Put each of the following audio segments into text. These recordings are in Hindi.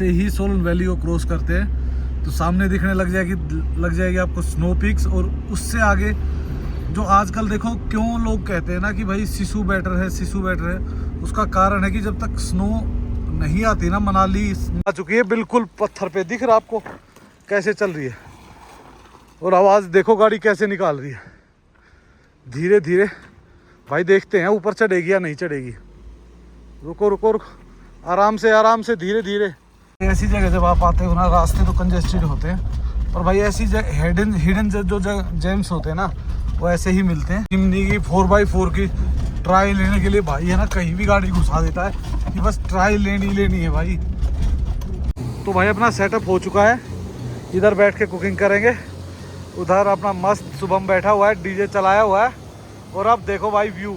से ही सोलन वैली को क्रॉस करते हैं तो सामने दिखने लग जाएगी आपको स्नो पीक्स। और उससे आगे जो आजकल देखो क्यों लोग कहते हैं ना कि भाई सिसु बेटर है, सिसु बेटर है, उसका कारण है कि जब तक स्नो नहीं आती ना, मनाली आ चुकी है बिल्कुल पत्थर पे, दिख रहा आपको कैसे चल रही है। और आवाज़ देखो गाड़ी कैसे निकाल रही है धीरे धीरे। भाई देखते हैं ऊपर चढ़ेगी या नहीं चढ़ेगी। रुको रुको रुको, आराम से धीरे धीरे। ऐसी जगह जब आप आते हो ना, रास्ते तो कंजेस्टेड होते हैं, और भाई ऐसी हिडन जो जेम्स होते हैं ना, वो ऐसे ही मिलते हैं। चिमनी की 4x4 की ट्राई लेने के लिए भाई है ना, कहीं भी गाड़ी घुसा देता है कि बस ट्राई लेनी है भाई। तो भाई अपना सेटअप हो चुका है, इधर बैठ के कुकिंग करेंगे, उधर अपना मस्त शुभम बैठा हुआ है, डीजे चलाया हुआ है। और अब देखो भाई व्यू,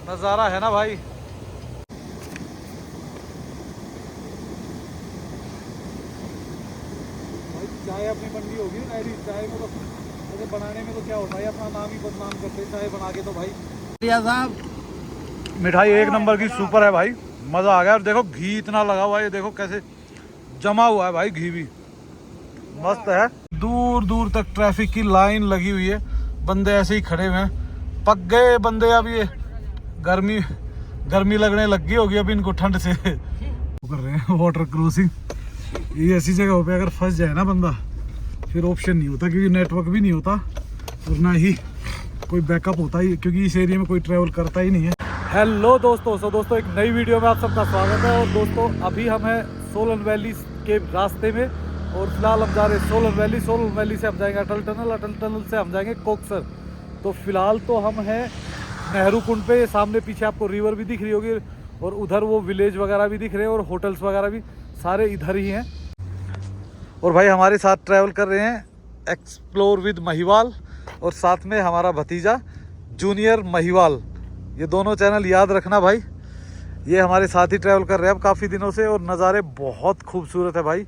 नज़ारा है ना भाई। चाय अपनी बन गई होगी ना, चाय में तो ऐसे बनाने में तो क्या होता है, अपना नाम ही बदनाम करते हैं चाय बना के। तो भाई साहब मिठाई एक नंबर की सुपर है भाई, मज़ा आ गया। और देखो घी इतना लगा हुआ है, ये देखो कैसे जमा हुआ है भाई, घी भी मस्त है। दूर दूर तक ट्रैफिक की लाइन लगी हुई है, बंदे ऐसे ही खड़े हुए हैं, पक गए बंदे। अब ये गर्मी लगने लग गई होगी अभी इनको ठंड से। कर रहे हैं वाटर क्रॉसिंग। ये ऐसी जगह पे अगर फंस जाए ना बंदा, फिर ऑप्शन नहीं होता, क्योंकि नेटवर्क भी नहीं होता और ना ही कोई बैकअप होता है, क्योंकि इस एरिया में कोई ट्रैवल करता ही नहीं है। हेलो दोस्तों, एक नई वीडियो में आप सबका स्वागत है। और दोस्तों अभी हम हैं सोलन वैली के रास्ते में, और फिलहाल हम जा रहे हैं सोलन वैली से हम जाएंगे अटल टनल से हम जाएंगे कोकसर। तो फिलहाल तो हम हैं नेहरू कुंड पे, सामने पीछे आपको रिवर भी दिख रही होगी, और उधर वो विलेज वगैरह भी दिख रहे हैं, और होटल्स वगैरह भी सारे इधर ही हैं। और भाई हमारे साथ ट्रैवल कर रहे हैं एक्सप्लोर विद महिवाल, और साथ में हमारा भतीजा जूनियर महिवाल। ये दोनों चैनल याद रखना भाई, ये हमारे साथ ही ट्रैवल कर रहे हैं अब काफ़ी दिनों से। और नज़ारे बहुत खूबसूरत है भाई,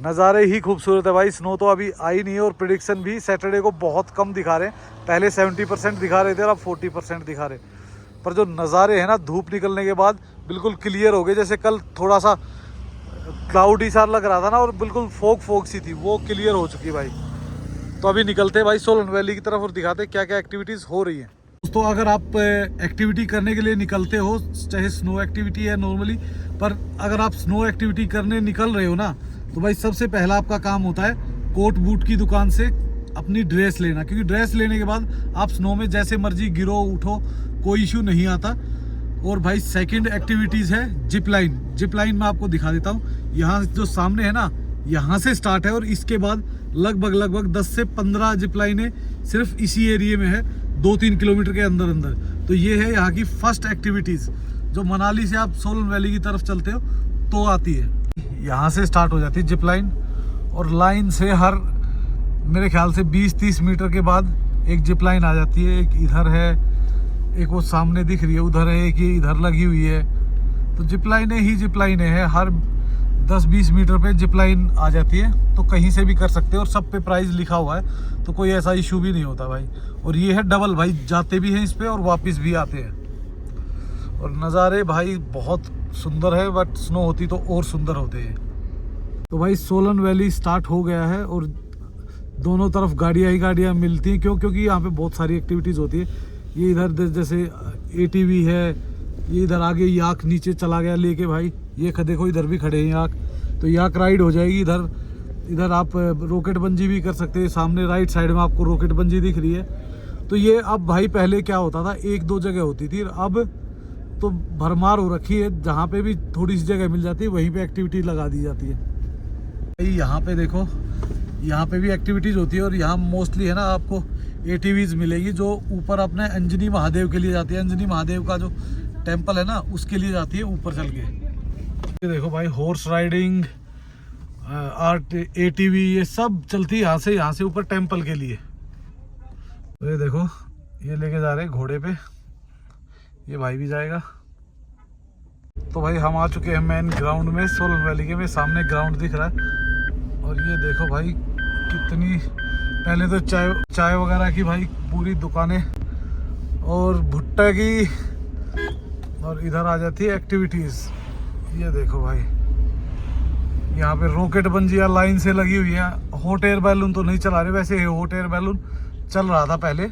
नज़ारे ही खूबसूरत है भाई। स्नो तो अभी आई नहीं है, और प्रेडिक्शन भी सैटरडे को बहुत कम दिखा रहे हैं। पहले 70% दिखा रहे थे और अब 40% दिखा रहे। पर जो नज़ारे हैं ना, धूप निकलने के बाद बिल्कुल क्लियर हो गए। जैसे कल थोड़ा सा क्लाउडी सा लग रहा था ना, और बिल्कुल फोक सी थी, वो क्लियर हो चुकी है भाई। तो अभी निकलते हैं भाई सोलन वैली की तरफ और दिखाते हैं क्या क्या एक्टिविटीज़ हो रही हैं। दोस्तों अगर आप एक्टिविटी करने के लिए निकलते हो, चाहे स्नो एक्टिविटी है नॉर्मली, पर अगर आप स्नो एक्टिविटी करने निकल रहे हो ना, तो भाई सबसे पहला आपका काम होता है कोट बूट की दुकान से अपनी ड्रेस लेना, क्योंकि ड्रेस लेने के बाद आप स्नो में जैसे मर्जी गिरो उठो, कोई इशू नहीं आता। और भाई सेकंड एक्टिविटीज़ है जिप लाइन मैं आपको दिखा देता हूँ। यहाँ जो सामने है ना, यहाँ से स्टार्ट है, और इसके बाद लगभग 10 से 15 जिप लाइनें सिर्फ इसी एरिया में है, 2-3 किलोमीटर के अंदर। तो ये है यहाँ की फर्स्ट एक्टिविटीज़, जो मनाली से आप सोलन वैली की तरफ चलते हो तो आती है। यहाँ से स्टार्ट हो जाती है जिप लाइन, और लाइन से हर मेरे ख्याल से 20-30 मीटर के बाद एक जिप लाइन आ जाती है। एक इधर है, एक वो सामने दिख रही है उधर है, एक ये इधर लगी हुई है। तो जिप लाइनें हैं, हर 10-20 मीटर पे जिप लाइन आ जाती है। तो कहीं से भी कर सकते हो, और सब पे प्राइस लिखा हुआ है, तो कोई ऐसा इशू भी नहीं होता भाई। और ये है डबल भाई, जाते भी हैं इस पे और वापस भी आते हैं। और नज़ारे भाई बहुत सुंदर है, बट स्नो होती तो और सुंदर होते हैं। तो भाई सोलन वैली स्टार्ट हो गया है, और दोनों तरफ गाड़ियाँ ही गाड़ियाँ मिलती हैं। क्योंकि यहाँ पे बहुत सारी एक्टिविटीज़ होती है। ये इधर जैसे ATV है, ये इधर आगे याक नीचे चला गया लेके भाई, ये देखो इधर भी खड़े हैं याक, तो याक राइड हो जाएगी। इधर आप रॉकेट बंजी भी कर सकते हैं, सामने राइट साइड में आपको रॉकेट बंजी दिख रही है। तो ये अब भाई पहले क्या होता था, 1-2 जगह होती थी, अब तो भरमार हो रखी है। जहाँ पे भी थोड़ी सी जगह मिल जाती है वहीं पे एक्टिविटी लगा दी जाती है। भाई यहाँ पे देखो, यहाँ पे भी एक्टिविटीज़ होती है, और यहाँ मोस्टली है ना आपको ATVs मिलेगी, जो ऊपर अपने अंजनी महादेव के लिए जाती है। अंजनी महादेव का जो टेम्पल है ना, उसके लिए जाती है ऊपर चल के। ये देखो भाई हॉर्स राइडिंग, ATV, ये सब चलती है यहाँ से ऊपर टेम्पल के लिए। तो ये देखो ये लेके जा रहे हैं घोड़े पे, ये भाई भी जाएगा। तो भाई हम आ चुके हैं मेन ग्राउंड में, सोलन वैली के में सामने ग्राउंड दिख रहा है। और ये देखो भाई कितनी, पहले तो चाय वगैरह की भाई पूरी दुकानें, और भुट्टा की, और इधर आ जाती है एक्टिविटीज़। ये देखो भाई यहाँ पे रॉकेट बंजियां लाइन से लगी हुई है। हॉट एयर बैलून तो नहीं चला रहे, वैसे हॉट एयर बैलून चल रहा था पहले,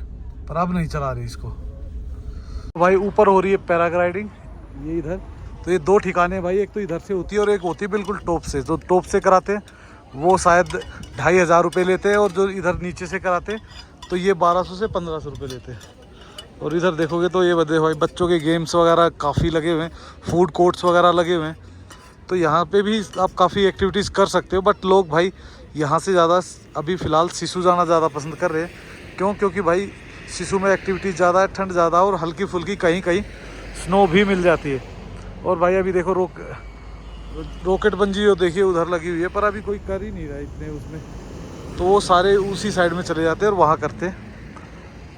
पर अब नहीं चला रही इसको। भाई ऊपर हो रही है पैराग्लाइडिंग, ये इधर। तो ये दो ठिकाने भाई, एक तो इधर से होती है और एक होती है बिल्कुल टॉप से। जो टॉप से कराते हैं वो शायद 2500 रुपये लेते हैं, और जो इधर नीचे से कराते हैं तो ये 1200 से 1500 रुपये लेते हैं। और इधर देखोगे तो ये बदे भाई बच्चों के गेम्स वगैरह काफ़ी लगे हुए हैं, फूड कोर्ट्स वगैरह लगे हुए हैं। तो यहाँ पे भी आप काफ़ी एक्टिविटीज़ कर सकते हो, बट लोग भाई यहाँ से ज़्यादा अभी फ़िलहाल सिसु जाना ज़्यादा पसंद कर रहे हैं। क्यों? क्योंकि भाई सिसु में एक्टिविटीज़ ज़्यादा है, ठंड ज़्यादा, और हल्की फुल्की कहीं कहीं स्नो भी मिल जाती है। और भाई अभी देखो रॉकेट बंजी हो, देखिए उधर लगी हुई है, पर अभी कोई कर ही नहीं रहा इतने उसमें, तो वो सारे उसी साइड में चले जाते हैं और वहाँ करते हैं।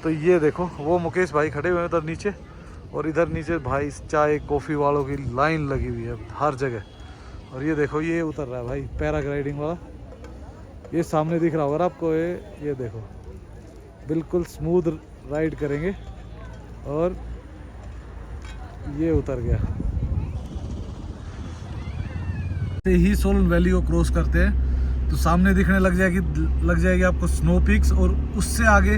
तो ये देखो वो मुकेश भाई खड़े हुए हैं उधर नीचे, और इधर नीचे भाई चाय कॉफ़ी वालों की लाइन लगी हुई है हर जगह। और ये देखो ये उतर रहा है भाई पैराग्लाइडिंग वाला, ये सामने दिख रहा होगा आपको, ये देखो बिल्कुल स्मूथ राइड करेंगे। और ये उतर गया। ही सोलन वैली को क्रॉस करते हैं तो सामने दिखने लग जाएगी आपको स्नो पीक्स। और उससे आगे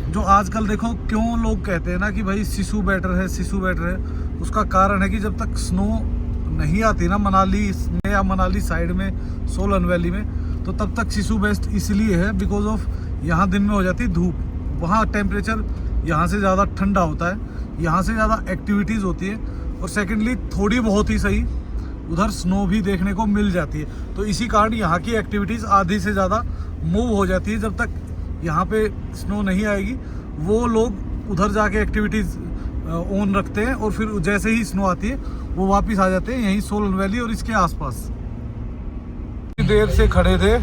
जो आजकल देखो क्यों लोग कहते हैं ना कि भाई सिसु बेटर है, सिसु बेटर है, उसका कारण है कि जब तक स्नो नहीं आती ना मनाली में या मनाली साइड में सोलन वैली में, तो तब तक सिसु बेस्ट इसलिए है बिकॉज ऑफ यहाँ दिन में हो जाती धूप, वहाँ टेम्परेचर यहाँ से ज़्यादा ठंडा होता है, यहाँ से ज़्यादा एक्टिविटीज़ होती है, और सेकेंडली थोड़ी बहुत ही सही उधर स्नो भी देखने को मिल जाती है। तो इसी कारण यहाँ की एक्टिविटीज़ आधी से ज़्यादा मूव हो जाती है। जब तक यहाँ पे स्नो नहीं आएगी वो लोग उधर जाके एक्टिविटीज़ ऑन रखते हैं, और फिर जैसे ही स्नो आती है वो वापस आ जाते हैं यहीं सोलन वैली और इसके आसपास। देर से खड़े थे,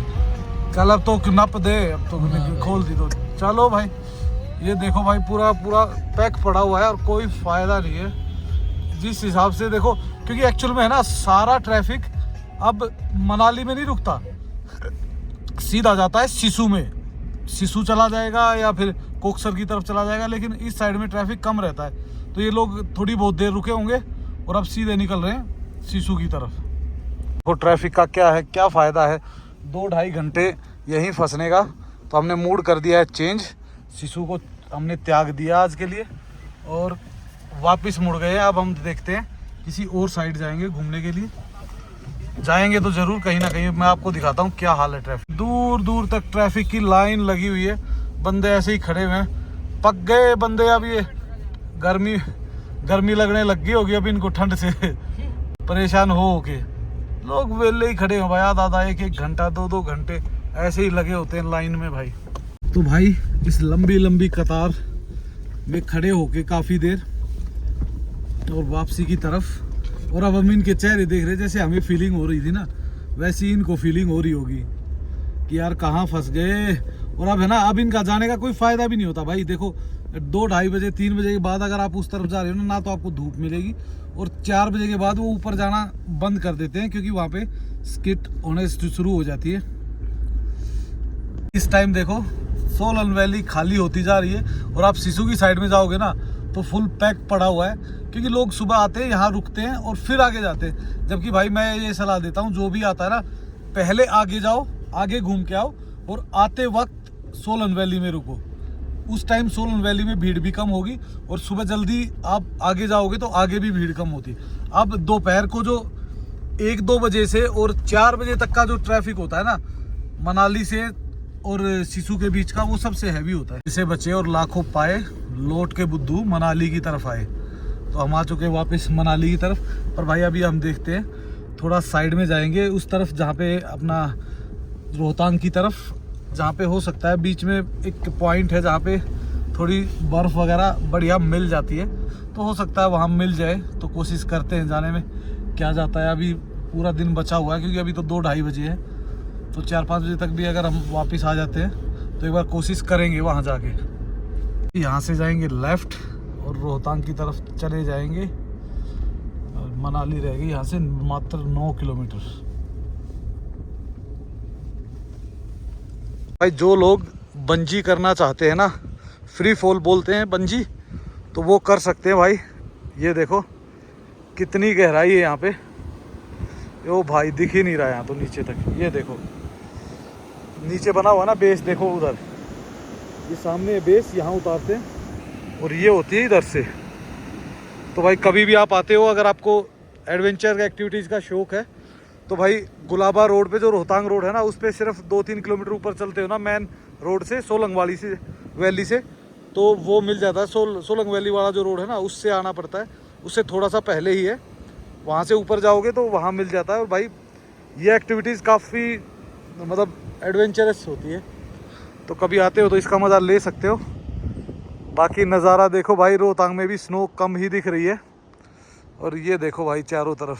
चल अब तो नप दे, अब तो खोल दी तो चलो भाई। ये देखो भाई पूरा पैक पड़ा हुआ है और कोई फ़ायदा नहीं है जिस हिसाब से देखो, क्योंकि एक्चुअल में है ना सारा ट्रैफिक अब मनाली में नहीं रुकता, सीधा जाता है सिसु में, सिसु चला जाएगा या फिर कोकसर की तरफ चला जाएगा, लेकिन इस साइड में ट्रैफिक कम रहता है। तो ये लोग थोड़ी बहुत देर रुके होंगे और अब सीधे निकल रहे हैं सिसु की तरफ। तो ट्रैफिक का क्या है, क्या फ़ायदा है 2-2.5 घंटे यहीं फंसने का। तो हमने मूड कर दिया है चेंज, सिसु को हमने त्याग दिया आज के लिए और वापस मुड़ गए। अब हम देखते हैं किसी और साइड जाएंगे घूमने के लिए, जाएंगे तो ज़रूर कहीं ना कहीं। मैं आपको दिखाता हूँ क्या हाल है ट्रैफिक, दूर दूर तक ट्रैफिक की लाइन लगी हुई है, बंदे ऐसे ही खड़े हुए हैं, पक गए बंदे। अब ये गर्मी लगने लग गई होगी अब इनको ठंड से परेशान हो के, लोग वेले ही खड़े हैं भाई, आधा 1-1 घंटा 2-2 घंटे ऐसे ही लगे होते हैं लाइन में भाई। तो भाई इस लंबी कतार में खड़े होके काफ़ी देर और वापसी की तरफ, और अब हम इनके चेहरे देख रहे, जैसे हमें फीलिंग हो रही थी ना वैसी इनको फीलिंग हो रही होगी कि यार कहाँ फंस गए। और अब है ना, अब इनका जाने का कोई फ़ायदा भी नहीं होता भाई। देखो 2-2:30 बजे 3 बजे के बाद अगर आप उस तरफ जा रहे हो ना तो आपको धूप मिलेगी, और 4 बजे के बाद वो ऊपर जाना बंद कर देते हैं क्योंकि वहाँ पे स्किट होने शुरू हो जाती है। इस टाइम देखो सोलन वैली खाली होती जा रही है, और आप सिसु की साइड में जाओगे ना तो फुल पैक पड़ा हुआ है, क्योंकि लोग सुबह आते हैं यहाँ रुकते हैं और फिर आगे जाते हैं। जबकि भाई मैं ये सलाह देता हूँ जो भी आता है ना, पहले आगे जाओ, आगे घूम के आओ, और आते वक्त सोलन वैली में रुको। उस टाइम सोलन वैली में भीड़ भी कम होगी, और सुबह जल्दी आप आगे जाओगे तो आगे भी भीड़ कम होती। अब दोपहर को जो 1-2 बजे से और 4 बजे तक का जो ट्रैफिक होता है ना मनाली से और सिसु के बीच का, वो सबसे हैवी होता है। इसे बचे और लाखों पाए, लौट के बुद्धू मनाली की तरफ आए। तो हम आ चुके वापस मनाली की तरफ। पर भाई अभी हम देखते हैं, थोड़ा साइड में जाएंगे उस तरफ जहाँ पे अपना रोहतांग की तरफ, जहाँ पे हो सकता है बीच में एक पॉइंट है जहाँ पे थोड़ी बर्फ़ वगैरह बढ़िया मिल जाती है, तो हो सकता है वहाँ मिल जाए। तो कोशिश करते हैं जाने में, क्या जाता है। अभी पूरा दिन बचा हुआ है क्योंकि अभी तो 2-2:30 बजे है, तो 4-5 बजे तक भी अगर हम वापस आ जाते हैं तो एक बार कोशिश करेंगे वहाँ जाके। यहाँ से जाएंगे लेफ़्ट और रोहतांग की तरफ चले जाएंगे, और मनाली रहेगी यहाँ से मात्र 9 किलोमीटर। भाई जो लोग बंजी करना चाहते हैं ना, फ्री फॉल बोलते हैं बंजी, तो वो कर सकते हैं भाई। ये देखो कितनी गहराई है यहाँ पे, ओ भाई दिख ही नहीं रहा यहाँ तो नीचे तक। ये देखो नीचे बना हुआ ना बेस, देखो उधर, ये सामने बेस, यहाँ उतारते हैं और ये होती है इधर से। तो भाई कभी भी आप आते हो, अगर आपको एडवेंचर एक्टिविटीज़ का शौक है तो भाई गुलाबा रोड पे जो रोहतांग रोड है ना, उस पर सिर्फ 2-3 किलोमीटर ऊपर चलते हो ना मेन रोड से, सोलंग वाली से वैली से, तो वो मिल जाता है। सोलंग वैली वाला जो रोड है ना, उससे आना पड़ता है, उससे थोड़ा सा पहले ही है, वहाँ से ऊपर जाओगे तो वहाँ मिल जाता है। और भाई ये एक्टिविटीज़ काफ़ी मतलब एडवेंचरस होती है, तो कभी आते हो तो इसका मज़ा ले सकते हो। बाकी नज़ारा देखो भाई, रोहतांग में भी स्नो कम ही दिख रही है। और ये देखो भाई चारों तरफ,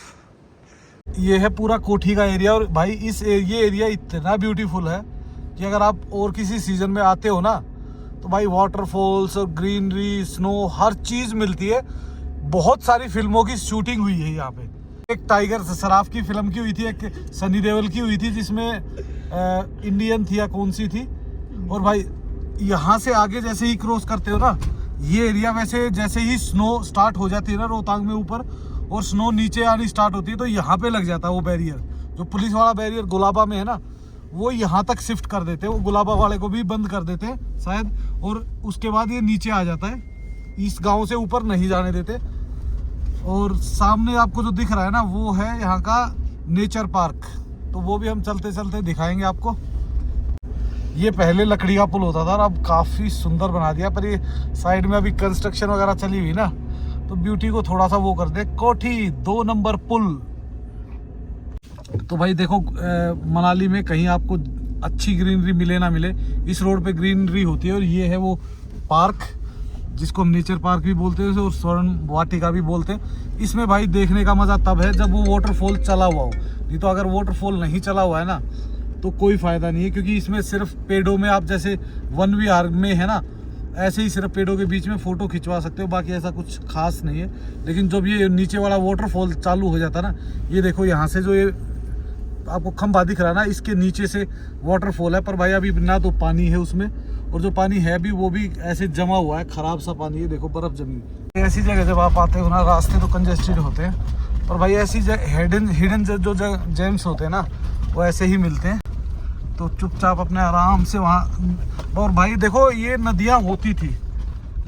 ये है पूरा कोठी का एरिया। और भाई ये एरिया इतना ब्यूटीफुल है कि अगर आप और किसी सीज़न में आते हो ना, तो भाई वाटरफॉल्स और ग्रीनरी, स्नो, हर चीज़ मिलती है। बहुत सारी फिल्मों की शूटिंग हुई है यहाँ पे। एक टाइगर सराफ की फिल्म की हुई थी, एक सनी देओल की हुई थी जिसमें इंडियन थी या कौन सी थी। और भाई यहाँ से आगे जैसे ही क्रॉस करते हो ना, ये एरिया वैसे जैसे ही स्नो स्टार्ट हो जाती है ना रोहतांग में ऊपर, और स्नो नीचे आनी स्टार्ट होती है, तो यहाँ पे लग जाता है वो बैरियर, जो पुलिस वाला बैरियर गुलाबा में है ना, वो यहाँ तक शिफ्ट कर देते हैं। वो गुलाबा वाले को भी बंद कर देते हैं शायद, और उसके बाद ये नीचे आ जाता है, इस गांव से ऊपर नहीं जाने देते। और सामने आपको जो दिख रहा है ना, वो है यहाँ का नेचर पार्क, तो वो भी हम चलते चलते दिखाएंगे आपको। ये पहले लकड़ी का पुल होता था और अब काफ़ी सुंदर बना दिया, पर ये साइड में अभी कंस्ट्रक्शन वगैरह चली हुई ना, तो ब्यूटी को थोड़ा सा वो कर दे। कोठी 2 नंबर पुल। तो भाई देखो मनाली में कहीं आपको अच्छी ग्रीनरी मिले ना मिले, इस रोड पे ग्रीनरी होती है। और ये है वो पार्क जिसको हम नेचर पार्क भी बोलते हैं और स्वर्ण वाटिका भी बोलते हैं। इसमें भाई देखने का मज़ा तब है जब वो वाटरफॉल चला हुआ हो, नहीं तो अगर वाटरफॉल नहीं चला हुआ है ना तो कोई फ़ायदा नहीं है, क्योंकि इसमें सिर्फ पेड़ों में आप जैसे वन विहार में है ना, ऐसे ही सिर्फ पेड़ों के बीच में फ़ोटो खिंचवा सकते हो, बाकी ऐसा कुछ खास नहीं है। लेकिन जब ये नीचे वाला वाटरफॉल चालू हो जाता है ना, ये देखो यहाँ से जो ये आपको खंभा दिख रहा है ना, इसके नीचे से वाटरफॉल है। पर भाई अभी ना तो पानी है उसमें, और जो पानी है भी वो भी ऐसे जमा हुआ है, ख़राब सा पानी है, देखो बर्फ़ जमी। ऐसी जगह जब आप आते हो ना, रास्ते तो कंजेस्टेड होते हैं, पर भाई ऐसी हिडन जो जेम्स होते हैं ना, वो ऐसे ही मिलते हैं। तो चुपचाप अपने आराम से वहाँ। और भाई देखो ये नदियाँ होती थी,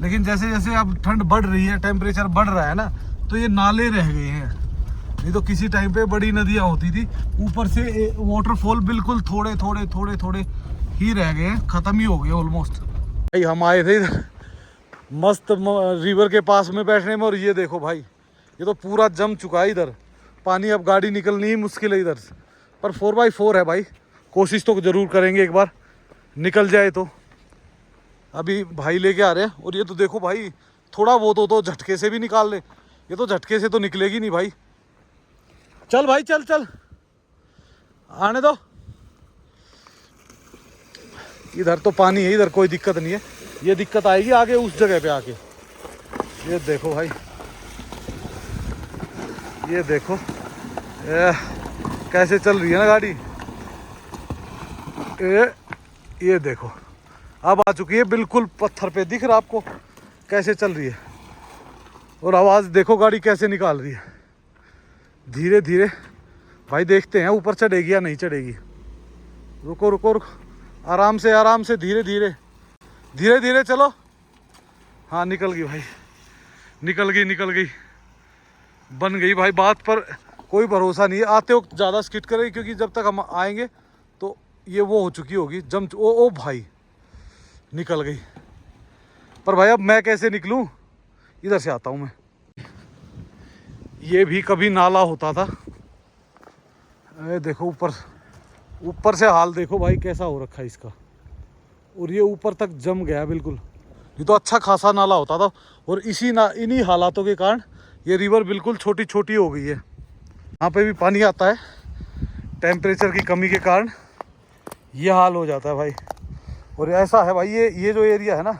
लेकिन जैसे जैसे अब ठंड बढ़ रही है, टेम्परेचर बढ़ रहा है ना, तो ये नाले रह गए हैं। नहीं तो किसी टाइम पे बड़ी नदियाँ होती थी, ऊपर से वाटरफॉल बिल्कुल थोड़े थोड़े ही रह गए हैं, ख़त्म ही हो गए ऑलमोस्ट। भाई हम आए थे इधर मस्त रिवर के पास में बैठने में, और ये देखो भाई ये तो पूरा जम चुका है इधर पानी, अब गाड़ी निकलनी ही मुश्किल है इधर से। पर 4x4 है भाई, कोशिश तो ज़रूर करेंगे एक बार निकल जाए तो। अभी भाई लेके आ रहे हैं। और ये तो देखो भाई, थोड़ा बहुत तो झटके से भी निकाल ले, ये तो झटके से तो निकलेगी नहीं भाई। चल भाई चल चल, आने दो। इधर तो पानी है, इधर कोई दिक्कत नहीं है, ये दिक्कत आएगी आगे उस जगह पे आके। ये देखो भाई, ये देखो कैसे चल रही है ना गाड़ी। ये देखो अब आ चुकी है बिल्कुल पत्थर पे, दिख रहा आपको कैसे चल रही है। और आवाज़ देखो गाड़ी कैसे निकाल रही है, धीरे धीरे। भाई देखते हैं ऊपर चढ़ेगी या नहीं चढ़ेगी। रुको रुको रुको, आराम से धीरे धीरे चलो। हाँ निकल गई भाई, निकल गई, बन गई भाई। बात पर कोई भरोसा नहीं है, आते वक्त ज़्यादा स्किट करेगी, क्योंकि जब तक हम आएंगे तो ये वो हो चुकी होगी जम। ओ भाई निकल गई। पर भाई अब मैं कैसे निकलूं, इधर से आता हूं मैं। ये भी कभी नाला होता था, देखो ऊपर से हाल देखो भाई कैसा हो रखा है इसका। और ये ऊपर तक जम गया बिल्कुल, ये तो अच्छा खासा नाला होता था। और इन्हीं हालातों के कारण ये रिवर बिल्कुल छोटी हो गई है। यहाँ पे भी पानी आता है, टेम्परेचर की कमी के कारण ये हाल हो जाता है भाई। और ऐसा है भाई, ये जो एरिया है ना,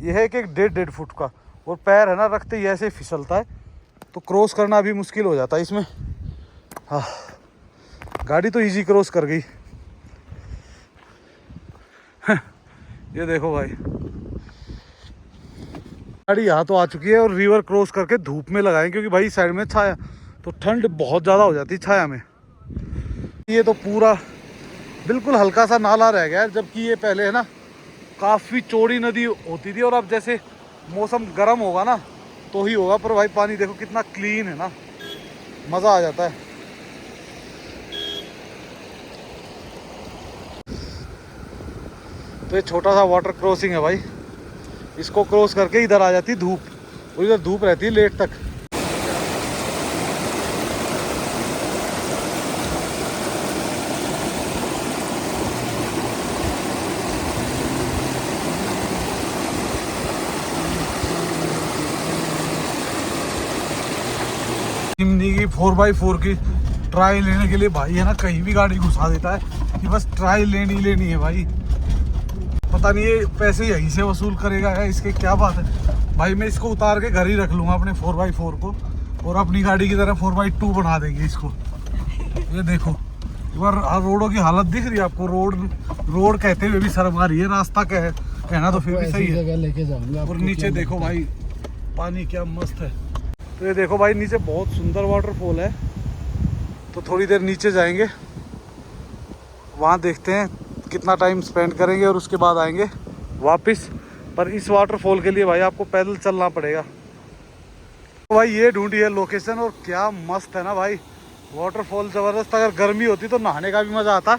ये है कि 1.5 फुट का, और पैर है ना रखते ही ऐसे फिसलता है, तो क्रॉस करना भी मुश्किल हो जाता है इसमें। हाँ गाड़ी तो इजी क्रॉस कर गई। ये देखो भाई गाड़ी यहाँ तो आ चुकी है, और रिवर क्रॉस करके धूप में लगाएं, क्योंकि भाई साइड में छाया, तो ठंड बहुत ज़्यादा हो जाती है छाया में। ये तो पूरा बिल्कुल हल्का सा नाला रह गया है, जबकि ये पहले है ना काफ़ी चौड़ी नदी होती थी। और अब जैसे मौसम गर्म होगा ना तो ही होगा, पर भाई पानी देखो कितना क्लीन है ना, मज़ा आ जाता है। तो ये छोटा सा वाटर क्रॉसिंग है भाई, इसको क्रॉस करके इधर आ जाती धूप, और इधर धूप रहती है लेट तक। चिमनी की 4x4 की ट्राई लेने के लिए भाई है ना कहीं भी गाड़ी घुसा देता है कि बस ट्राई लेनी है भाई। पता नहीं ये पैसे यहीं से वसूल करेगा या इसके क्या बात है। भाई मैं इसको उतार के घर ही रख लूँगा अपने 4x4 को, और अपनी गाड़ी की तरह 4x2 बना देंगे इसको। ये देखो एक बार रोडों की हालत दिख रही है आपको, रोड कहते हुए भी शर्म आ रही है, रास्ता कहना तो फिर भी सही है। लेके जाऊंगा। और नीचे देखो भाई पानी क्या मस्त है। तो ये देखो भाई नीचे बहुत सुंदर वाटरफॉल है, तो थोड़ी देर नीचे जाएंगे, वहाँ देखते हैं कितना टाइम स्पेंड करेंगे और उसके बाद आएंगे वापस। पर इस वाटरफॉल के लिए भाई आपको पैदल चलना पड़ेगा। तो भाई ये ढूंढी है लोकेशन, और क्या मस्त है ना भाई वाटरफॉल, ज़बरदस्त। अगर गर्मी होती तो नहाने का भी मज़ा आता,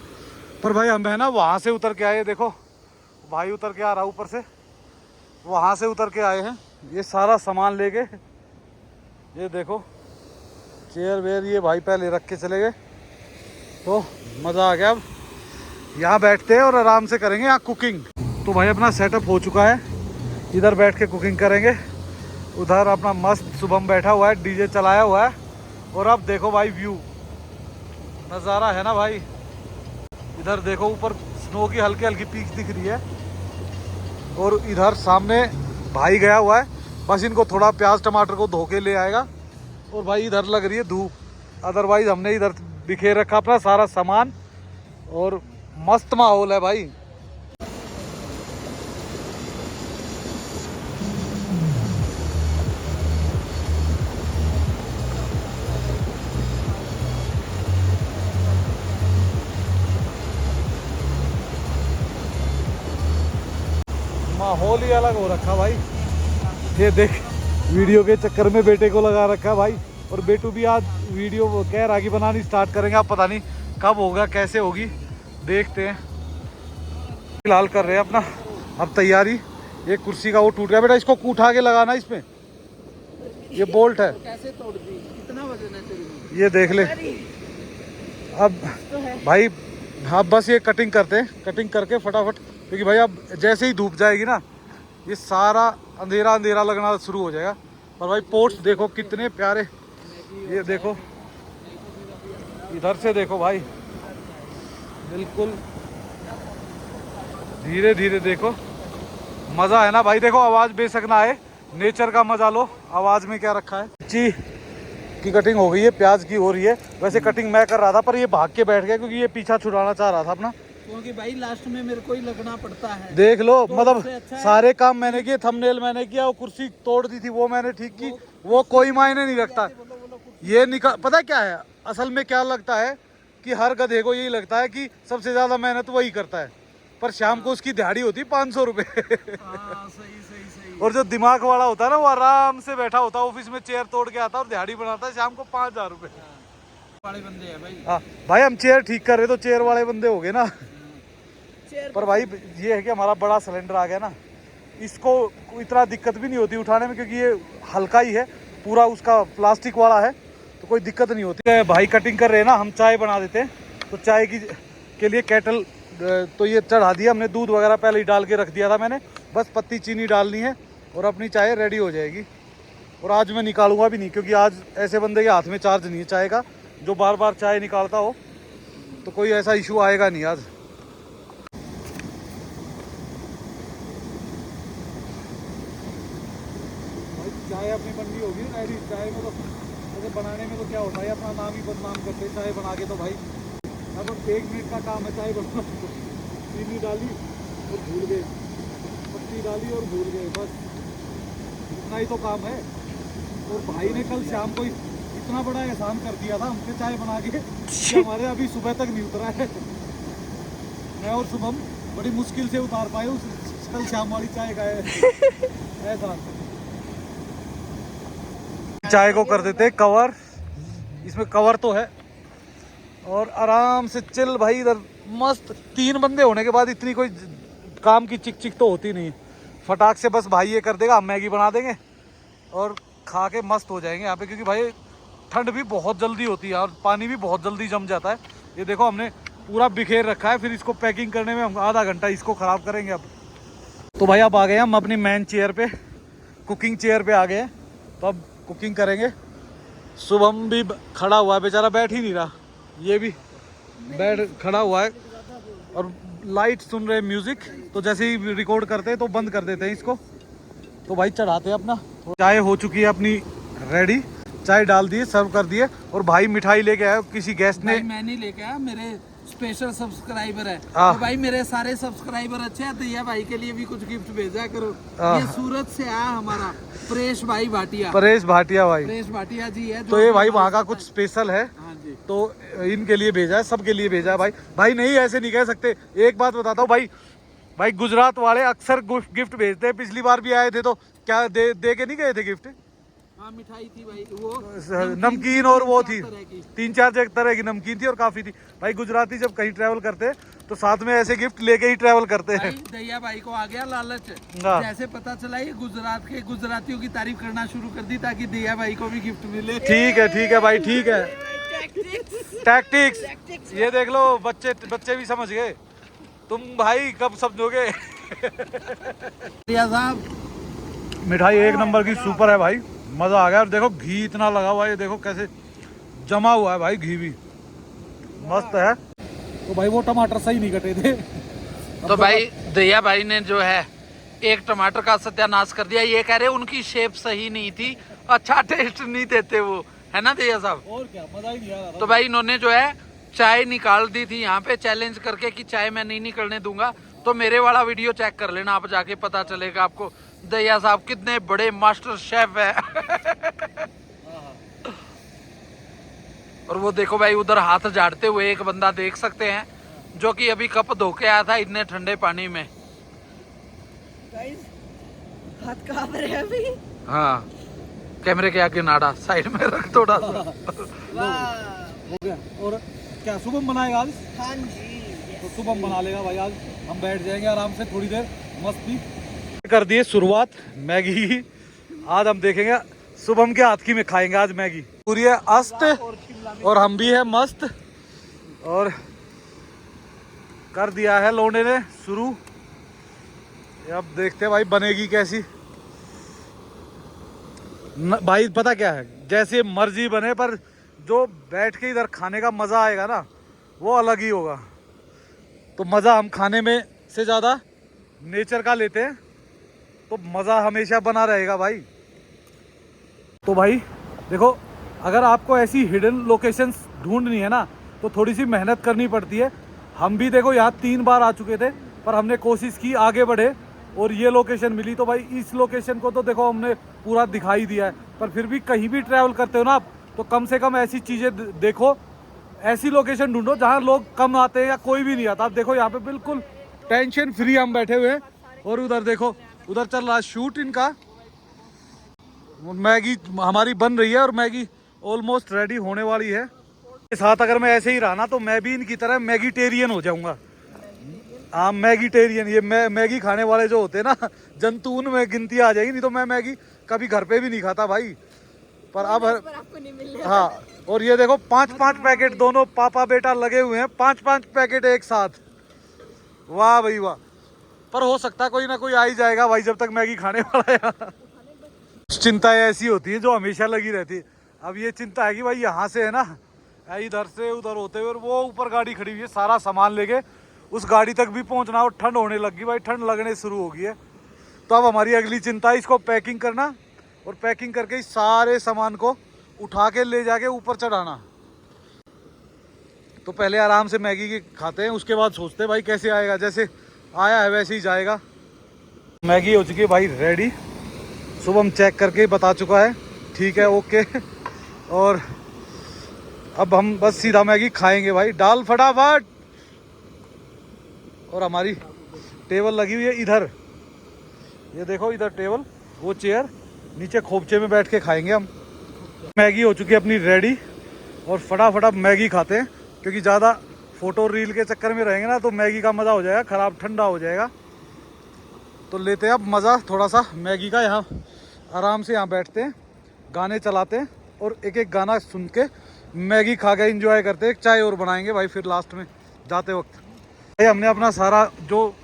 पर भाई हम है ना वहाँ से उतर के आए। देखो भाई उतर के आ रहा ऊपर से, वहाँ से उतर के आए हैं ये सारा सामान लेके। ये देखो चेयर वेयर ये भाई पहले रख के चले गए, तो मज़ा आ गया। अब यहाँ बैठते हैं और आराम से करेंगे यहाँ कुकिंग। तो भाई अपना सेटअप हो चुका है, इधर बैठ के कुकिंग करेंगे। उधर अपना मस्त शुभम बैठा हुआ है, डीजे चलाया हुआ है। और अब देखो भाई व्यू नज़ारा है ना भाई, इधर देखो ऊपर स्नो की हल्की हल्की पीक दिख रही है, और इधर सामने भाई गया हुआ है, बस इनको थोड़ा प्याज टमाटर को धो के ले आएगा। और भाई इधर लग रही है धूप, अदरवाइज हमने इधर बिखेर रखा अपना सारा सामान, और मस्त माहौल है भाई। माहौल ही अलग हो रखा भाई। ये देख वीडियो के चक्कर में बेटे को लगा रखा भाई, और बेटू भी आज वीडियो कह रागी बनानी स्टार्ट करेंगे। आप पता नहीं कब होगा कैसे होगी, देखते हैं। फिलहाल कर रहे हैं अपना अब तैयारी। ये कुर्सी का वो टूट गया बेटा, इसको उठा के लगाना इसमें, ये बोल्ट है। कैसे तोड़ दी? कितना वजन है तेरी? ये देख ले अब भाई। हाँ बस ये कटिंग करते हैं, कटिंग करके फटाफट, क्योंकि भाई अब जैसे ही धूप जाएगी ना ये सारा अंधेरा अंधेरा लगना शुरू हो जाएगा। और भाई पोर्ट्स देखो कितने प्यारे, ये देखो इधर से देखो भाई, बिल्कुल धीरे धीरे देखो, मज़ा है ना भाई। देखो आवाज़ बेशक ना आए, नेचर का मज़ा लो। आवाज़ में क्या रखा है, जी की कटिंग हो गई है, प्याज की हो रही है। वैसे कटिंग मैं कर रहा था, पर ये भाग के बैठ गया क्योंकि ये पीछा छुड़ाना चाह रहा था अपना, क्योंकि भाई लास्ट में मेरे को ही लगना पड़ता है। देख लो तो मतलब अच्छा सारे काम मैंने किए, थंबनेल मैंने किया, वो कुर्सी तोड़ दी थी वो मैंने ठीक की, वो कोई मायने नहीं रखता। ये निकाल, पता क्या है असल में क्या लगता है कि हर गधे को यही लगता है कि सबसे ज्यादा मेहनत वही करता है, पर शाम को उसकी दिहाड़ी होती 500 रुपये। सही। और जो दिमाग वाला होता है ना वो आराम से बैठा होता है ऑफिस में, चेयर तोड़ के आता है और दिहाड़ी बनाता है शाम को 5000 रुपये वाले बंदे हैं भाई। हाँ भाई हम चेयर ठीक कर रहे तो चेयर वाले बंदे हो गए ना। पर भाई ये है कि हमारा बड़ा सिलेंडर आ गया ना, इसको इतना दिक्कत भी नहीं होती उठाने में, क्योंकि ये हल्का ही है पूरा, उसका प्लास्टिक वाला है, तो कोई दिक्कत नहीं होती है। भाई कटिंग कर रहे हैं ना, हम चाय बना देते हैं। तो चाय के लिए केटल तो ये चढ़ा दिया हमने, दूध वगैरह पहले ही डाल के रख दिया था मैंने, बस पत्ती चीनी डालनी है और अपनी चाय रेडी हो जाएगी। और आज मैं निकालूंगा भी नहीं, क्योंकि आज ऐसे बंदे के हाथ में चार्ज नहीं है चाय का जो बार बार चाय निकालता हो, तो कोई ऐसा इशू आएगा नहीं आज। चाय अपनी बननी होगी रेडी। चाय में तो ऐसे बनाने में तो क्या होता है, अपना नाम ही बदनाम करते हैं चाय बना के। तो भाई अब 1 मिनट का काम है चाय बनाना। चीनी डाली और भूल गए, पत्ती डाली और भूल गए, बस इतना ही तो काम है। और भाई ने कल शाम को इतना बड़ा एहसान कर दिया था हमसे चाय बना के कि हमारे अभी सुबह तक नहीं उतरा है। मैं और शुभम बड़ी मुश्किल से उतार पाए उस कल शाम वाली चाय का एहसान। चाय को कर देते कवर, इसमें कवर तो है, और आराम से चिल भाई। इधर मस्त 3 बंदे होने के बाद इतनी कोई काम की चिक चिक तो होती नहीं। फटाक से बस भाई ये कर देगा, हम मैगी बना देंगे और खा के मस्त हो जाएंगे यहाँ पे, क्योंकि भाई ठंड भी बहुत जल्दी होती है और पानी भी बहुत जल्दी जम जाता है। ये देखो हमने पूरा बिखेर रखा है, फिर इसको पैकिंग करने में हम आधा घंटा इसको ख़राब करेंगे। अब तो भाई अब आ गए हम अपनी मेन चेयर पे, कुकिंग चेयर पे आ गए हैं। तो अब कुकिंग करेंगे। शुभम भी खड़ा हुआ है, बेचारा बैठ ही नहीं रहा, ये भी बैठ खड़ा हुआ है और लाइट सुन रहे म्यूजिक। तो जैसे ही रिकॉर्ड करते हैं तो बंद कर देते हैं इसको। तो भाई चढ़ाते हैं अपना। चाय हो चुकी है अपनी रेडी, चाय डाल दिए, सर्व कर दिए, और भाई मिठाई लेके आया किसी गेस्ट ने। मैं नहीं लेके आया, मेरे स्पेशल सब्सक्राइबर है। हाँ। तो भाई मेरे सारे सब्सक्राइबर अच्छे हैं, तो ये भाई के लिए भी कुछ गिफ्ट भेजा करो। हाँ। ये सूरत से आया हमारा परेश भाई भाटिया। परेश भाटिया भाई, परेश भाटिया जी है। तो ये भाई वहाँ का कुछ स्पेशल है, हाँ जी। तो इनके लिए भेजा है, सबके लिए भेजा है भाई। भाई नहीं ऐसे नहीं कह सकते। एक बात बताता हूँ भाई, भाई गुजरात वाले अक्सर गिफ्ट भेजते हैं। पिछली बार भी आए थे तो क्या दे के नहीं गए थे गिफ्ट? हाँ मिठाई थी भाई, वो नमकीन और वो थी, 3-4 तरह की नमकीन थी और काफी थी। भाई गुजराती जब कहीं ट्रैवल करते हैं तो साथ में ऐसे गिफ्ट लेके ही ट्रैवल करते हैं। दैया भाई को आ गया लालच, हाँ। जैसे पता चला ये गुजरात के गुजरातियों की तारीफ करना शुरू कर दी ताकि दैया भाई को भी गिफ्ट मिले। ठीक है भाई, ठीक है। टैक्टिक्स ये देख लो, बच्चे भी समझ गए। तुम भाई कब समझोगे? साहब मिठाई एक नंबर की सुपर है भाई, मजा आ गया। और देखो घी इतना लगा हुआ है, ये देखो कैसे जमा हुआ है भाई, घी भी मस्त है। तो भाई वो टमाटर सही नहीं कटे थे। तो भाई दैया भाई ने जो है एक टमाटर का सत्यानाश कर दिया। ये कह रहे उनकी शेप सही नहीं थी, अच्छा टेस्ट नहीं देते वो, है ना दैया साहब? और क्या, मजा ही नहीं आ रहा। तो भाई इन्होंने जो है चाय निकाल दी थी यहाँ पे चैलेंज करके कि चाय मैं नहीं निकलने दूंगा। तो मेरे वाला वीडियो चेक कर लेना आप जाके, पता चलेगा आपको दैया साहब कितने बड़े मास्टर शेफ है। और वो देखो भाई उधर हाथ झाड़ते हुए एक बंदा देख सकते हैं, जो कि अभी कप धो के आया था इतने ठंडे पानी में। हाथ कांप रहे हैं अभी। हाँ, कैमरे के आगे नाड़ा साइड में रख थोड़ा सा। हो गया। और क्या शुभम बनाएगा आज? हाँ जी। तो शुभम बना लेगा भाई आज, हम बैठ जाएंगे आराम से थोड़ी देर मस्ती कर दिए शुरुआत मैगी की। आज हम देखेंगे शुभम के हाथ की में खाएंगे आज मैगी। पूरी है अस्त और हम भी है मस्त। और कर दिया है लोंडे ने शुरू। अब देखते हैं भाई बनेगी कैसी। भाई पता क्या है, जैसे मर्जी बने पर जो बैठ के इधर खाने का मजा आएगा ना, वो अलग ही होगा। तो मजा हम खाने में से ज्यादा नेचर का लेते हैं, तो मजा हमेशा बना रहेगा भाई। तो भाई देखो, अगर आपको ऐसी हिडन लोकेशंस ढूंढनी है ना, तो थोड़ी सी मेहनत करनी पड़ती है। हम भी देखो यहाँ 3 बार आ चुके थे, पर हमने कोशिश की आगे बढ़े और ये लोकेशन मिली। तो भाई इस लोकेशन को तो देखो हमने पूरा दिखाई दिया है, पर फिर भी कहीं भी ट्रैवल करते हो ना आप, तो कम से कम ऐसी चीज़ें देखो, ऐसी लोकेशन ढूंढो जहाँ लोग कम आते हैं या कोई भी नहीं आता। आप देखो यहाँ पे बिल्कुल टेंशन फ्री हम बैठे हुए हैं। और उधर देखो, उधर चल रहा है शूट इनका। मैगी हमारी बन रही है और मैगी ऑलमोस्ट रेडी होने वाली है। के साथ अगर मैं ऐसे ही रहा ना, तो मैं भी इनकी तरह मैगीटेरियन हो जाऊंगा। हाँ, मैगीटेरियन, ये मैगी खाने वाले जो होते हैं ना जंतु, उनमें गिनती आ जाएगी। नहीं तो मैं मैगी कभी घर पे भी नहीं खाता भाई, पर अब आपको नहीं मिल रहा। हाँ। और ये देखो 5-5 पैकेट दोनों पापा बेटा लगे हुए हैं, 5-5 पैकेट एक साथ। वाह भाई वाह। पर हो सकता है कोई ना कोई आ ही जाएगा भाई, जब तक मैगी खाने वाला है। चिंताएं ऐसी होती है जो हमेशा लगी रहती है। अब ये चिंता है कि भाई यहाँ से है ना, इधर से उधर होते हुए, और वो ऊपर गाड़ी खड़ी हुई है, सारा सामान लेके उस गाड़ी तक भी पहुँचना। और ठंड होने लगी भाई, ठंड लगने शुरू हो गई है। तो अब हमारी अगली चिंता है इसको पैकिंग करना, और पैकिंग करके इस सारे सामान को उठा के ले जाके ऊपर चढ़ाना। तो पहले आराम से मैगी की खाते हैं, उसके बाद सोचते हैं भाई कैसे आएगा। जैसे आया है वैसे ही जाएगा। मैगी हो चुकी है भाई रेडी, शुभम चेक करके बता चुका है ठीक है ओके। और अब हम बस सीधा मैगी खाएंगे भाई, डाल फटाफट। और हमारी टेबल लगी हुई है इधर, ये देखो इधर टेबल, वो चेयर, नीचे खोपचे में बैठ के खाएंगे हम। मैगी हो चुकी है अपनी रेडी और फटाफट अब मैगी खाते हैं, क्योंकि ज़्यादा फोटो रील के चक्कर में रहेंगे ना तो मैगी का मज़ा हो जाएगा ख़राब, ठंडा हो जाएगा। तो लेते हैं अब मज़ा थोड़ा सा मैगी का। यहाँ आराम से यहाँ बैठते हैं, गाने चलाते हैं और एक एक गाना सुन के मैगी खा के एंजॉय करते हैं। एक चाय और बनाएंगे भाई फिर लास्ट में जाते वक्त। भाई हमने अपना सारा जो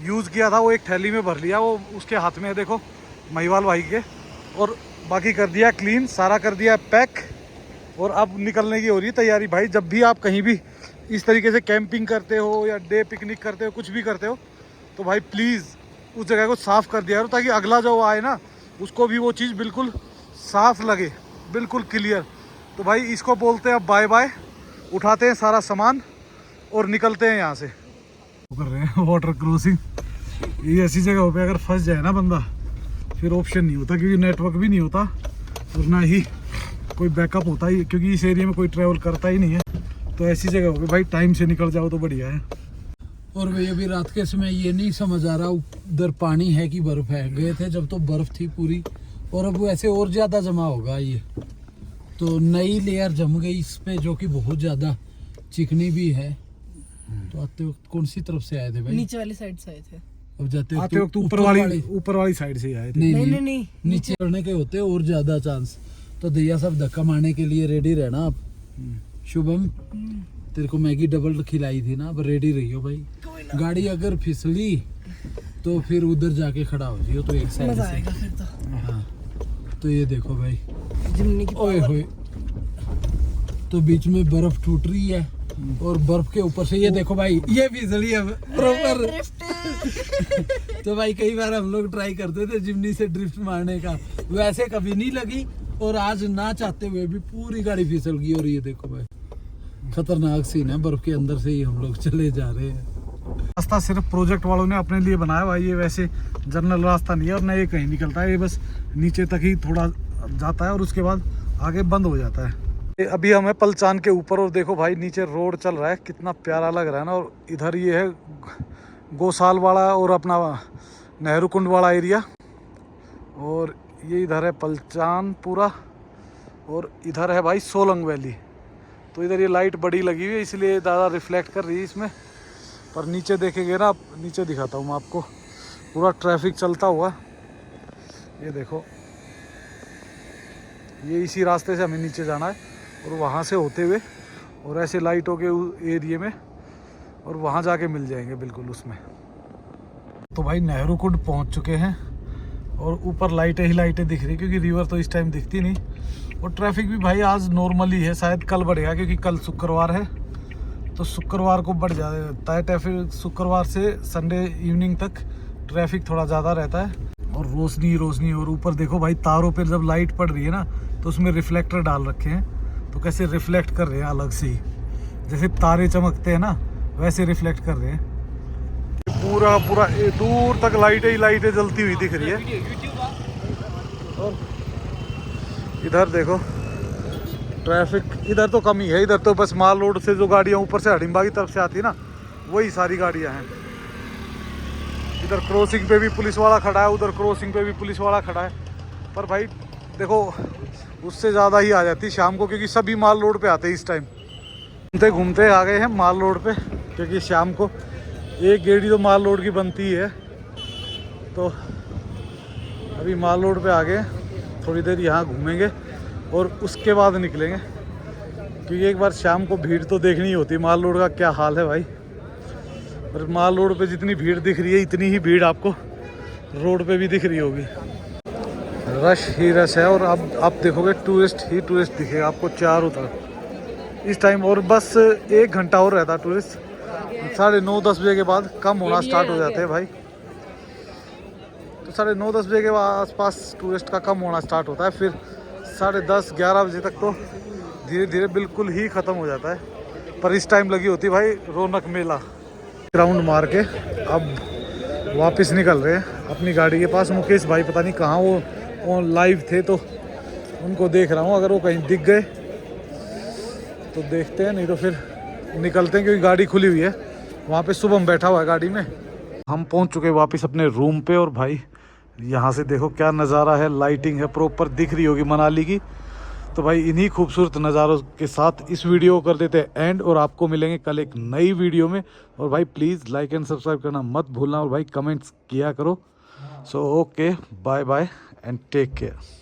यूज़ किया था वो एक थैली में भर लिया, वो उसके हाथ में है देखो, महिवाल भाई के, और बाकी कर दिया क्लीन, सारा कर दिया पैक। और अब निकलने की हो रही तैयारी भाई। जब भी आप कहीं भी इस तरीके से कैंपिंग करते हो या डे पिकनिक करते हो, कुछ भी करते हो, तो भाई प्लीज़ उस जगह को साफ़ कर दिया करो, ताकि अगला जो आए ना उसको भी वो चीज़ बिल्कुल साफ़ लगे, बिल्कुल क्लियर। तो भाई इसको बोलते हैं अब बाय बाय, उठाते हैं सारा सामान और निकलते हैं यहाँ से। कर रहे हैं वाटर क्रॉसिंग। ये ऐसी जगह पे अगर फंस जाए ना बंदा, फिर ऑप्शन नहीं होता, क्योंकि नेटवर्क भी नहीं होता और ना ही कोई बैकअप होता ही, क्योंकि इस एरिया में कोई ट्रैवल करता ही नहीं है। तो ऐसी जगह पे भाई टाइम से निकल जाओ तो बढ़िया है। और भाई अभी रात के समय ये नहीं समझ आ रहा उधर पानी है कि बर्फ है। गए थे जब तो बर्फ थी पूरी, और अब वैसे और ज़्यादा जमा होगा ये, तो नई लेयर जम गई इस पे, जो कि बहुत ज़्यादा चिकनी भी है। तो आते वक्त कौन सी तरफ से आए थे भाई? नीचे वाली साइड से आए थे। अब जाते आते वक्त ऊपर वाली साइड से ही आए थे। नहीं, नीचे चढ़ने के होते और ज़्यादा चांस। तो दैया सब धक्का मारने के लिए रेडी रहना आप। शुभम, तेरे को मैगी डबल खिलाई थी ना, अब रेडी रहियो भाई। गाड़ी अगर फिसली तो फिर उधर जाके खड़ा हो जियो, तो एक साइड मजा से। आएगा फिर तो। हाँ, तो ये देखो भाई, जिमनी की ओए होए, तो बीच में बर्फ टूट रही है और बर्फ के ऊपर से ये देखो भाई, ये फिसली है प्रॉपर। तो भाई कई बार हम लोग ट्राई करते थे जिमनी से ड्रिफ्ट मारने का, वैसे कभी नहीं लगी, और आज ना चाहते हुए भी पूरी गाड़ी फिसल गई। और ये देखो भाई, खतरनाक सीन है, बर्फ के अंदर से ही हम लोग चले जा रहे हैं। रास्ता सिर्फ प्रोजेक्ट वालों ने अपने लिए बनाया भाई, ये वैसे जनरल रास्ता नहीं है और न ये कहीं निकलता है, ये बस नीचे तक ही थोड़ा जाता है और उसके बाद आगे बंद हो जाता है। अभी हम है पलचान के ऊपर और देखो भाई नीचे रोड चल रहा है, कितना प्यारा लग रहा है ना। और इधर ये है गौसाल वाला और अपना नेहरू कुंड वाला एरिया, और ये इधर है पलचान पूरा, और इधर है भाई सोलंग वैली। तो इधर ये लाइट बड़ी लगी हुई है इसलिए ज़्यादा रिफ्लेक्ट कर रही है इसमें, पर नीचे देखेंगे ना, नीचे दिखाता हूँ मैं आपको, पूरा ट्रैफिक चलता हुआ। ये देखो, ये इसी रास्ते से हमें नीचे जाना है और वहाँ से होते हुए और ऐसे लाइटों के एरिया में, और वहाँ जाके मिल जाएंगे बिल्कुल उसमें। तो भाई नेहरू कुंड पहुँच चुके हैं और ऊपर लाइटें ही लाइटें दिख रही, क्योंकि रिवर तो इस टाइम दिखती नहीं। और ट्रैफिक भी भाई आज नॉर्मली है, शायद कल बढ़ेगा क्योंकि कल शुक्रवार है, तो शुक्रवार को बढ़ जाता है ट्रैफिक। शुक्रवार से संडे इवनिंग तक ट्रैफिक थोड़ा ज़्यादा रहता है। और रोशनी, और ऊपर देखो भाई तारों पर जब लाइट पड़ रही है ना, तो उसमें रिफ्लेक्टर डाल रखे हैं, तो कैसे रिफ्लेक्ट कर रहे हैं अलग से ही, जैसे तारे चमकते हैं ना वैसे रिफ्लेक्ट कर रहे हैं। पूरा दूर तक लाइटें ही लाइटें जलती हुई दिख रही है। और इधर देखो ट्रैफिक, इधर तो कम ही है, इधर तो बस माल रोड से जो गाड़ियाँ ऊपर से हडिम्बा की तरफ से आती है ना, वही सारी गाड़ियाँ हैं। इधर क्रॉसिंग पे भी पुलिस वाला खड़ा है, उधर क्रॉसिंग पे भी पुलिस वाला खड़ा है, पर भाई देखो उससे ज़्यादा ही आ जाती है शाम को, क्योंकि सभी माल रोड पे आते हैं इस टाइम। घूमते आ गए हैं माल रोड पे, क्योंकि शाम को एक गेड़ी तो माल रोड की बनती है। तो अभी माल रोड पे आ गए, थोड़ी देर यहाँ घूमेंगे और उसके बाद निकलेंगे, क्योंकि एक बार शाम को भीड़ तो देखनी ही होती है। माल रोड का क्या हाल है भाई, और माल रोड पे जितनी भीड़ दिख रही है इतनी ही भीड़ आपको रोड पे भी दिख रही होगी। रश ही रश है, और अब आप देखोगे टूरिस्ट ही टूरिस्ट दिखेगा आपको चारों तरफ इस टाइम। और बस 1 घंटा और रहता है टूरिस्ट, 9:30-10 बजे के बाद कम होना स्टार्ट हो जाते हैं भाई। तो 9:30-10 बजे के आसपास टूरिस्ट का कम होना स्टार्ट होता है, फिर 10:30-11 बजे तक तो धीरे धीरे बिल्कुल ही ख़त्म हो जाता है। पर इस टाइम लगी होती भाई रौनक मेला। राउंड मार के अब वापस निकल रहे हैं अपनी गाड़ी के पास। मुकेश भाई पता नहीं कहाँ, वो लाइव थे तो उनको देख रहा हूँ, अगर वो कहीं दिख गए तो देखते हैं, नहीं तो फिर निकलते हैं क्योंकि गाड़ी खुली हुई है। वहाँ पे शुभम बैठा हुआ है गाड़ी में। हम पहुँच चुके हैं वापस अपने रूम पे। और भाई यहाँ से देखो क्या नज़ारा है, लाइटिंग है प्रॉपर दिख रही होगी मनाली की। तो भाई इन्हीं खूबसूरत नज़ारों के साथ इस वीडियो को कर देते हैं एंड, और आपको मिलेंगे कल एक नई वीडियो में। और भाई प्लीज़ लाइक एंड सब्सक्राइब करना मत भूलना, और भाई कमेंट्स किया करो। So okay, bye bye and take care.